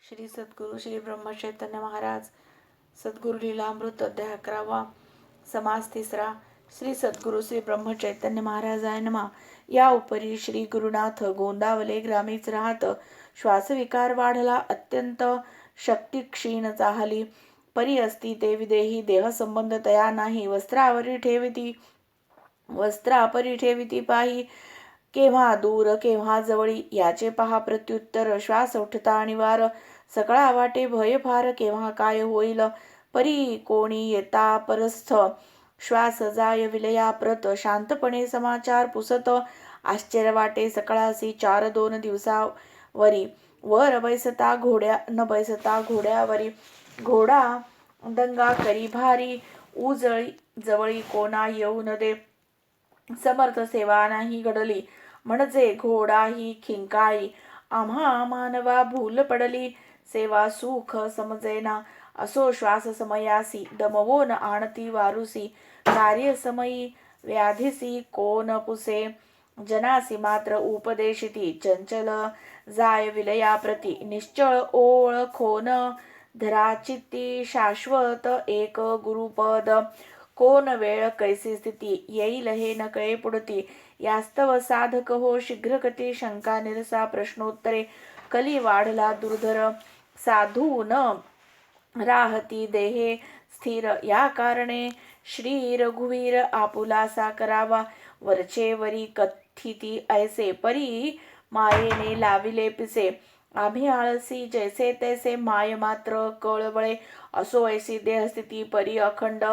श्री सद्गुरु श्री ब्रह्मचैतन्य महाराज सद्गुरु लीलामृत अध्याय 11 समास 3 श्री सद्गुरु श्री ब्रह्मचैतन्य महाराजाय नमः. या उपरी श्री गुरुनाथ गोंदावले ग्रामीच राहत. श्वासविकार वाढला अत्यंत शक्ती क्षीण चाहली. परी असती ते विदेही देह संबंध तया नाही. वस्त्रापरी ठेविती पाही केव्हा दूर केव्हा जवळी याचे पहा प्रत्युत्तर. श्वास उठता आणि वार सकाळा वाटे भय फार. केव्हा काय होईल परी कोणी येता परस्थ. श्वास जाय विलया प्रत शांतपणे समाचार पुसत. आश्चर्य वाटे सकाळासी 4-2 दिवसावरी. वर बैसता घोड्यावरी घोडा दंगा करी भारी. उजळी जवळी कोणा येऊ न दे. समर्थ सेवा नाही घडली म्हणजे घोडा ही खिंकाळी. आम्हा मानवा भूल पडली सेवा सुख समजेना. असो श्वास समयासी दमवोन आणती वारुसी. कार्य समयी व्याधीसी कोण पुसे. जनासी मात्र उपदेशिती चंचल जाय विलया प्रती. निश्चळ ओळखोन धराचित्ती शाश्वत एक गुरुपद. कोण वेळ कैसी स्थिती येईल हे न कळे पुढती. यास्तव साधक हो शीघ्रगती. शंका निरसा प्रश्नोत्तरे कली वाढला दुर्धर. साधू न राहती देहे स्थिर. या कारणे श्री रघुवीर आपुलासा करावा. वरचे वरी कथिती ऐसे परी मायेने लाविले पिसे. आम्ही आळसी जैसे तैसे माय मात्र कळवळे. असो ऐसी देहस्थिती परी अखंड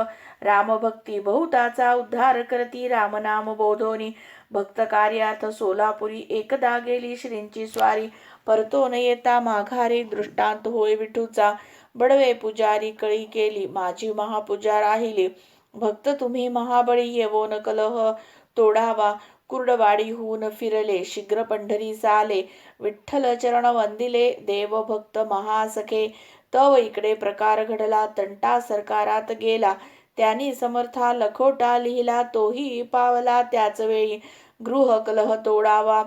रामभक्ती. बहुताचा उद्धार करती रामनाम बोधोनी. भक्त कार्यात सोलापुरी एकदा गेली श्रींची स्वारी. परतो न येता माघारी दृष्टांत होय विठूचा. बडवे पुजारी कळी केली माझी महापूजा राहिली. भक्त तुम्ही महाबळी येवोन कलह तोडावा. कुर्डवाडीहून फिरले शीघ्र पंढरी साले. विठ्ठल चरण वंदिले देव भक्त महासखे. तव इकडे प्रकार घडला तंटा सरकारात गेला. त्यांनी समर्था लखोटा लिहिला तोही पावला त्याच वेळी. गृह कलह तोडावा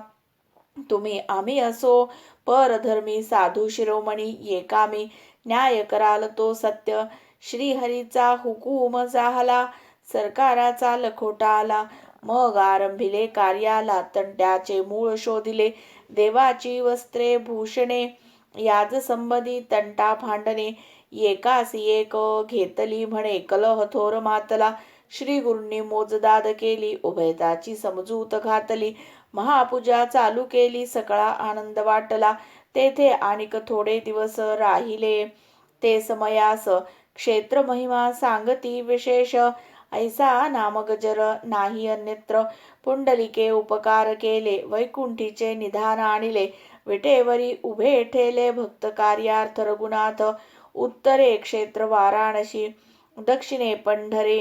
तुम्ही आम्ही असो परधर्मी. साधू शिरोमणी येकामी न्याय कराल तो सत्य. श्रीहरीचा हुकूम झाला सरकाराचा लखोटा आला. मग आरंभिले कार्याला तंट्याचे मूळ शोधिले. देवाची वस्त्रे भूषणे याज संबंधी तंटा भांडणे. एकास एक घेतली म्हणे कलह थोर मातला. श्री गुरूंनी मोजदाद केली उभयताची समजूत घातली. महापूजा चालू केली सकळा आनंद वाटला. तेथे आणिक थोडे दिवस राहिले ते समयास. क्षेत्र महिमा सांगती विशेष ऐसा नामगजर नाही अन्यत्र. पुंडलिके उपकार केले वैकुंठीचे निधान आणिले. विटेवरी उभे ठेले भक्त कार्यार्थ रघुनाथ. उत्तरे क्षेत्र वाराणसी दक्षिणे पंढरे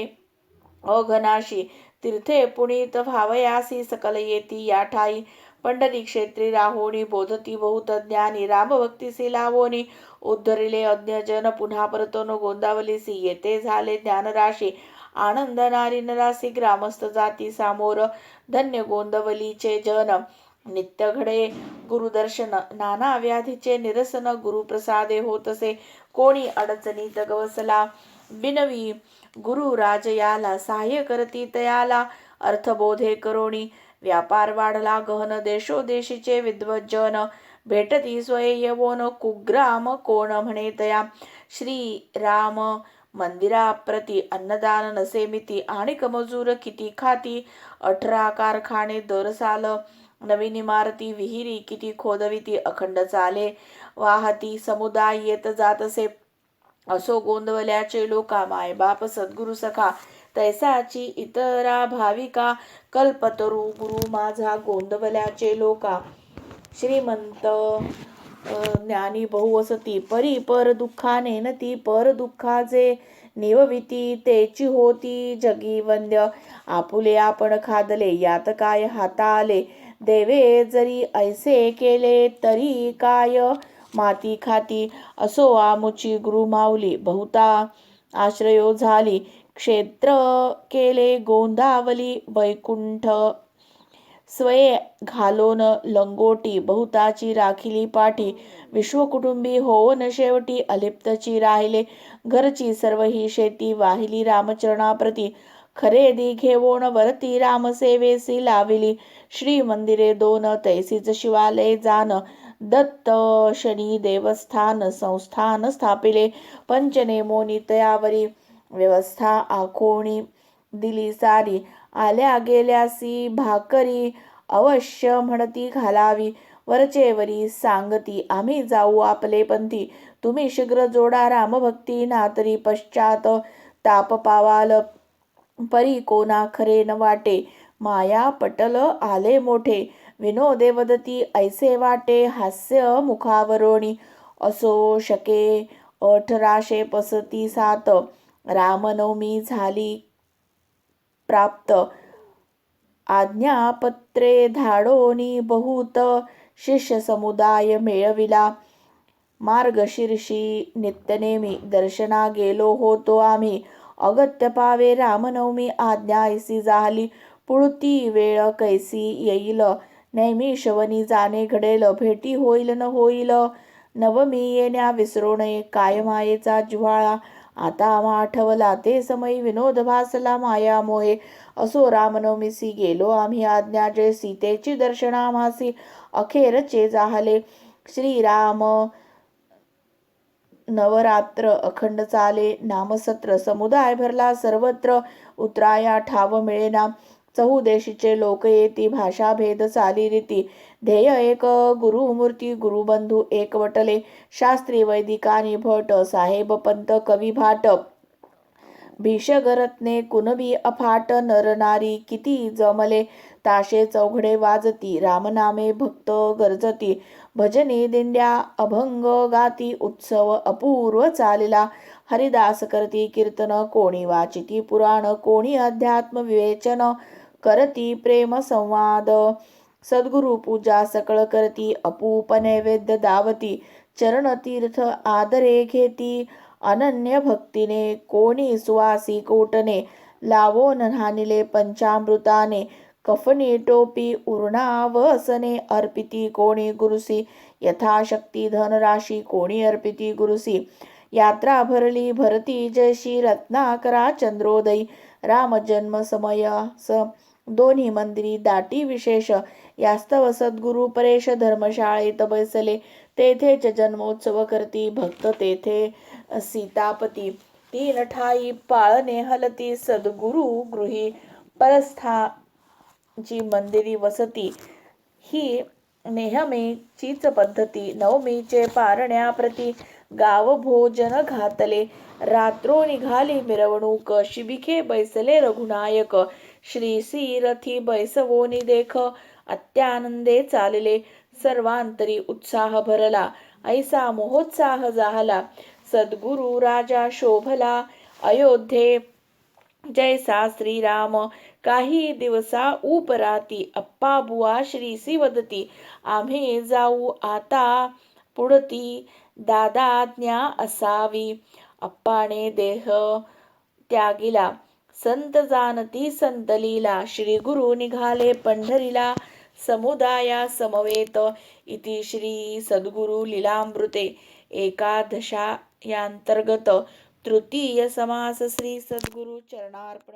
अघनाशी. तीर्थे पुनीत भावयासी सकल येती या ठाई. पंढरी क्षेत्री राहोनी बोधती बहुत ज्ञानी. रामभक्तीसी लावोनी उद्धरिले अज्ञजन. पुन्हा परतोन गोंदावलीसी येते झाले ज्ञानराशी. आनंद नारी नरासी ग्रामस्थ जाती सामोर. धन्य गोंदवलीचे जन नित्य घडे गुरुदर्शन. नाना व्याधीचे निरसन गुरुप्रसादे होतसे. कोणी अडचणीत गवसला बिनवी गुरु राजयाला. सहाय्य करती तयाला अर्थबोधे करोणी. व्यापार वाढला गहन देशोदेशीचे विद्वज्जन. भेटती स्वये येवोन कुग्राम कोण म्हणे तया. श्री राम मंदिराप्रती अन्नदान नसे मिती. आणिक मजूर किती खाती 18 कारखाने दरसाल. नवीन इमारती विहिरी किती खोदविती. अखंड चाले वाहती समुदाय येत जातसे. असो गोंदवल्याचे लोका मायबाप सद्गुरु सखा. तैसाची इतरा भाविका कल्पतरू गुरु माझा गोंदवल्याचे लोका. श्रीमंत ज्ञानी बहुवसती परी पर दुःखा नेनती. पर दुःखाचे निवविती तेची होती जगी वंद्य. आपुले आपण खादले यात काय हाता आले. देवे जरी ऐसे केले तरी काय माती खाती. असो आमुची गुरु माऊली बहुता आश्रयो झाली. क्षेत्र केले गोंदावली वैकुंठ स्वये घालोन लंगोटी बहुताची राखिली पाठी. विश्वकुटुंबी होऊन शेवटी अलिप्तची राहिले. घरची सर्व ही शेती वाहिली रामचरणाप्रती. खरेदी घेऊन वरती रामसेवेसी लाविली. श्री मंदिरे 2 तैसीच शिवालय जान. दत्त शनी देवस्थान संस्थान स्थापिले. पंचनेमोनी तयावरी व्यवस्था आखोणी दिली सारी. आल्या गेल्यासी भाकरी अवश्य म्हणती घालावी. वरचे वरी सांगती आम्ही जाऊ आपले पंथी. तुम्ही शीघ्र जोडा रामभक्ती नातरी पश्चात ताप पावाल. परी कोणा खरे न वाटे माया पटल आले मोठे. विनोदे वदती ऐसे वाटे हास्य मुखावरोणी. असो शके 1857 रामनवमी झाली प्राप्त. आज्ञापत्रे धाडोनी बहुत शिष्य समुदाय मेळविला. मार्गशीर्षी नित्यनेमी दर्शना गेलो होतो आम्ही. अगत्य पावे रामनवमी आज्ञा ऐसी झाली. पुढती वेळ कैसी येईल नैमिषवनी जाणे घडेल. भेटी होईल न होईल नवमी येण्या विसरू नये. काय मायेचा जिव्हाळा आता आठवला ते समयी. विनोद भासला माया मोहे. असो रामनवमीसी गेलो आम्ही. आज्ञा जय सीतेची दर्शना आम्हासी. अखेरचे जाहले श्रीराम नवरात्र अखंड चाले. नामसत्र समुदाय भरला सर्वत्र. उतराया ठाव मिळेना. चहुदेशीचे लोक येती. भाषा भेद चाली रीती. ध्येय एक गुरुमूर्ती गुरुबंधू एकवटले. शास्त्री वैदिकानी भट साहेब पंत कवी भाट. भीषगरत्ने कुणबी अफाट नरनारी किती जमले. ताशे चौघडे वाजती रामनामे भक्त गरजती. भजनी दिंड्या अभंग गाती उत्सव अपूर्व चालला. हरिदास करती कीर्तन कोणी वाचिती पुराण. कोणी अध्यात्म विवेचन करती प्रेम संवाद. सद्गुरु पूजा सकळ करती अपूप नैवेद्य दावती. चरण तीर्थ आदरे घेती अनन्य भक्तीने. कोणी सुवासी कोटने लावोन न्हानिले पंचामृताने. कफनी टोपी उर्णावसने अर्पिती कोणी गुरुसी. यथाशक्ती धनराशी कोणी अर्पिती गुरुसी. यात्रा भरली भरती जयशी रत्नाकरा चंद्रोदयी. राम जन्म समयास दोन्ही मंदिरी दाटी विशेष. यास्तव सद्गुरु परेश धर्मशाळेत बैसले. तेथेच जन्मोत्सव करती भक्त तेथे सीतापती. 3 ठाई पाळणे हलती सद्गुरु गृही. परस्थाची मंदिरी वसती ही नेहमीचीच पद्धती. नवमीचे पारण्याप्रती गाव भोजन घातले. रात्रो निघाली मिरवणूक. शिबिके बैसले रघुनायक. श्रीसी रथी बैसवोनी देख. अत्यानंदे चालले सर्वांतरी उत्साह भरला. ऐसा महोत्साह झाला सद्गुरु राजा शोभला. अयोध्ये जैसा श्रीराम काही दिवसा उपराती. अप्पा बुवा श्रीसी वदती आम्ही जाऊ आता पुढती. दादा आज्ञा असावी. अप्पाने देह त्यागिला. संत जानती संत लीला. श्री गुरु निघाले पंढरीला. समुदाया समवेत. इति श्री सद्गुरु लीलामृते एकादशायांतर्गत तृतीय समास. श्री सद्गुरु चरणार्पण.